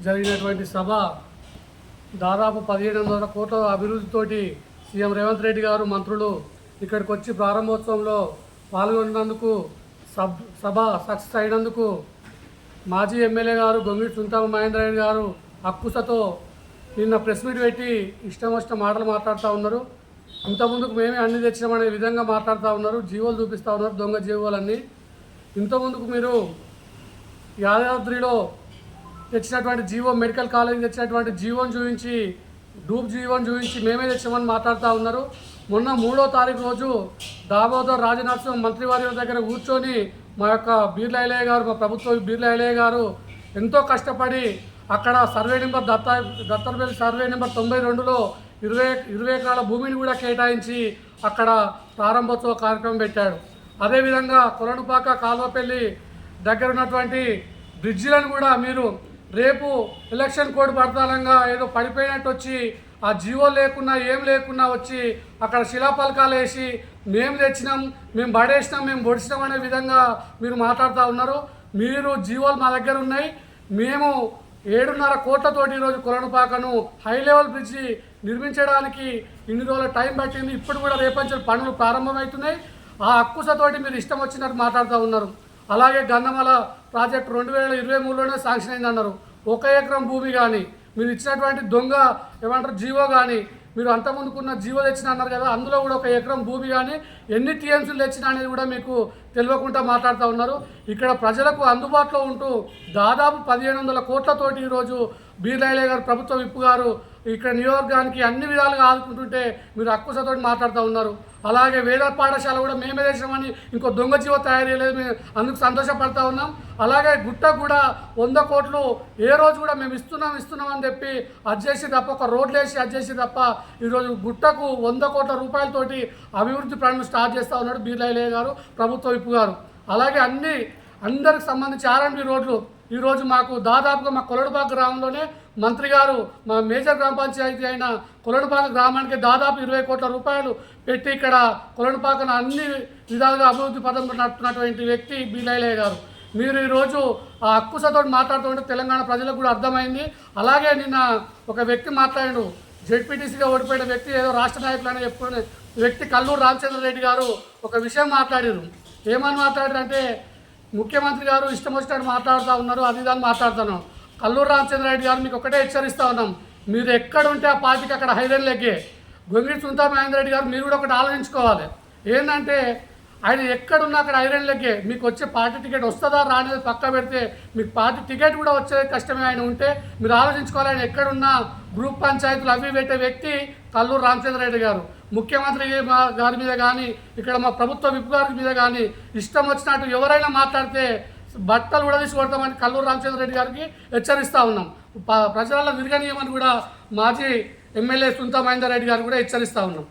జరిగినటువంటి సభ దాదాపు 1700 కోట్ల అభివృద్ధితోటి సీఎం రేవంత్ రెడ్డి గారు మంత్రులు ఇక్కడికి వచ్చి ప్రారంభోత్సవంలో పాల్గొన్నందుకు సభ సక్సెస్ అయినందుకు మాజీ ఎమ్మెల్యే గారు గొంగిడి సునీతా మహేందర్ రెడ్డి గారు అక్కుసతో నిన్న ప్రెస్ మీట్ పెట్టి ఇష్టం వచ్చిన మాటలు మాట్లాడుతూ ఉన్నారు. ఇంతకుముందుకు మేమే అన్ని తెచ్చినామనే విధంగా మాట్లాడుతూ ఉన్నారు. జీవోలు చూపిస్తూ ఉన్నారు, దొంగ జీవోలన్నీ. ఇంతకుముందుకు మీరు యాదాద్రిలో తెచ్చినటువంటి జీవో, మెడికల్ కాలేజ్ తెచ్చినటువంటి జీవోని చూపించి, డూప్ జీవోని చూపించి మేమే తెచ్చామని మాట్లాడుతూ ఉన్నారు. మొన్న 3వ తారీఖు రోజు దామోదర్ రాజనరసింహ మంత్రివారి దగ్గర కూర్చొని మా యొక్క బీర్లా ఐలయ్య గారు, మా ప్రభుత్వ బీర్లా ఐలయ్య గారు ఎంతో కష్టపడి అక్కడ సర్వే నెంబర్ దత్తర్పల్లి సర్వే నెంబర్ 92లో 20 ఎకరాల భూమిని కూడా కేటాయించి అక్కడ ప్రారంభోత్సవ కార్యక్రమం పెట్టాడు. అదేవిధంగా కొలనుపాక కాల్వపల్లి దగ్గర ఉన్నటువంటి బ్రిడ్జిలను కూడా మీరు రేపు ఎలక్షన్ కోడ్ పడతానంగా ఏదో పడిపోయినట్టు వచ్చి ఆ జీవో లేకున్నా ఏం లేకున్నా వచ్చి అక్కడ శిలాపలకాలు వేసి మేము తెచ్చినాం, మేము పడేసినాం, మేము పొడిచినాం అనే విధంగా మీరు మాట్లాడుతూ ఉన్నారు. మీరు జీవోలు మా దగ్గర ఉన్నాయి. మేము 7.5 కోట్లతోటి ఈరోజు కొలనుపాకను హై లెవెల్ బ్రిడ్జి నిర్మించడానికి ఇన్ని రోజుల టైం పట్టింది. ఇప్పుడు కూడా రేపంచె పనులు ప్రారంభమవుతున్నాయి. ఆ అక్కుసతోటి మీరు ఇష్టం వచ్చినట్టు మాట్లాడుతూ ఉన్నారు. అలాగే గన్నమల ప్రాజెక్టు 2023లోనే శాంక్షన్ అయిందన్నారు. 1 ఎకరం భూమి కానీ మీరు ఇచ్చినటువంటి దొంగ ఏమంటారు జీవో కానీ, మీరు అంతకుముందుకున్న జీవో తెచ్చిన అన్నారు కదా, అందులో కూడా 1 ఎకరం భూమి కానీ ఎన్ని టీఎంసీలు తెచ్చినా అనేది కూడా మీకు తెలియకుండా మాట్లాడుతూ ఉన్నారు. ఇక్కడ ప్రజలకు అందుబాటులో ఉంటూ దాదాపు 1700 కోట్లతోటి ఈరోజు బీర్లా ఐలయ్య గారు, ప్రభుత్వ విప్ గారు ఇక్కడ నియోజకవర్గానికి అన్ని విధాలుగా ఆదుకుంటుంటే మీరు అక్కుసతో మాట్లాడుతూ ఉన్నారు. అలాగే వేద పాఠశాల కూడా మేమే తెచ్చినామని ఇంకో దొంగ జీవో తయారు చేయలేదు, మేము అందుకు సంతోషపడతా ఉన్నాం. అలాగే గుట్ట కూడా 100 కోట్లు ఏ రోజు కూడా మేము ఇస్తున్నాం అని చెప్పి అది చేసి తప్ప, ఒక రోడ్లు వేసి అది చేసి తప్ప ఈరోజు గుట్టకు 100 కోట్ల రూపాయలతోటి అభివృద్ధి పనులు స్టార్ట్ చేస్తూ ఉన్నాడు బీర్లా ఐలయ్య గారు, ప్రభుత్వ విప్ గారు. అలాగే అందరికి సంబంధించి R&B రోడ్లు ఈరోజు మాకు దాదాపుగా మా కొలనుపాక గ్రామంలోనే మంత్రి గారు మా మేజర్ గ్రామ పంచాయతీ అయిన కొలనుపాక గ్రామానికి దాదాపు 20 కోట్ల రూపాయలు పెట్టి ఇక్కడ కొలనుపాకను అన్ని విధాలుగా అభివృద్ధి పదంలో నడుపుతున్నటువంటి వ్యక్తి బీర్లా ఐలయ్య గారు. మీరు ఈరోజు ఆ అక్కుసతో మాట్లాడుతుంటే తెలంగాణ ప్రజలకు కూడా అర్థమైంది. అలాగే నిన్న ఒక వ్యక్తి మాట్లాడాడు, జెడ్పీటీసీగా ఓడిపోయిన వ్యక్తి, ఏదో రాష్ట్ర నాయకులు అని చెప్పుకునే వ్యక్తి కల్లూరు రామచంద్రారెడ్డి గారు ఒక విషయం మాట్లాడారు. ఏమని మాట్లాడారంటే, ముఖ్యమంత్రి గారు ఇష్టం వచ్చినట్టు మాట్లాడుతూ ఉన్నారు, అది దాన్ని మాట్లాడుతున్నాం. కల్లూరు రామచంద్రారెడ్డి గారు మీకు ఒకటే హెచ్చరిస్తూ ఉన్నాం, మీరు ఎక్కడ ఉంటే ఆ పార్టీకి అక్కడ హైదరాబాద్ లెక్కే. గొంగిడి సునీతా మహేందర్ రెడ్డి గారు మీరు కూడా ఒకటి ఆలోచించుకోవాలి. ఏంటంటే ఆయన ఎక్కడున్నా అక్కడ ఐరన్ లెక్కే. మీకు వచ్చే పార్టీ టికెట్ వస్తుందా రానేది పక్క పెడితే మీకు పార్టీ టికెట్ కూడా వచ్చేది కష్టమే. ఆయన ఉంటే మీరు ఆలోచించుకోవాలి. ఆయన ఎక్కడున్నా గ్రూప్ పంచాయతీలు అవి పెట్టే వ్యక్తి కల్లూరు రామచంద్రారెడ్డి గారు. ముఖ్యమంత్రి గారి మీద కానీ, ఇక్కడ మా ప్రభుత్వ విప్ గారి మీద కానీ ఇష్టం వచ్చినట్టు ఎవరైనా మాట్లాడితే బట్టలు కూడా తీసి కొడతామని కల్లూరు రామచంద్రారెడ్డి గారికి హెచ్చరిస్తూ ఉన్నాం. ప్రజలలో తిరగనీయమని కూడా మాజీ ఎమ్మెల్యే సునీతా మహేందర్ రెడ్డి గారు కూడా హెచ్చరిస్తూ ఉన్నాం.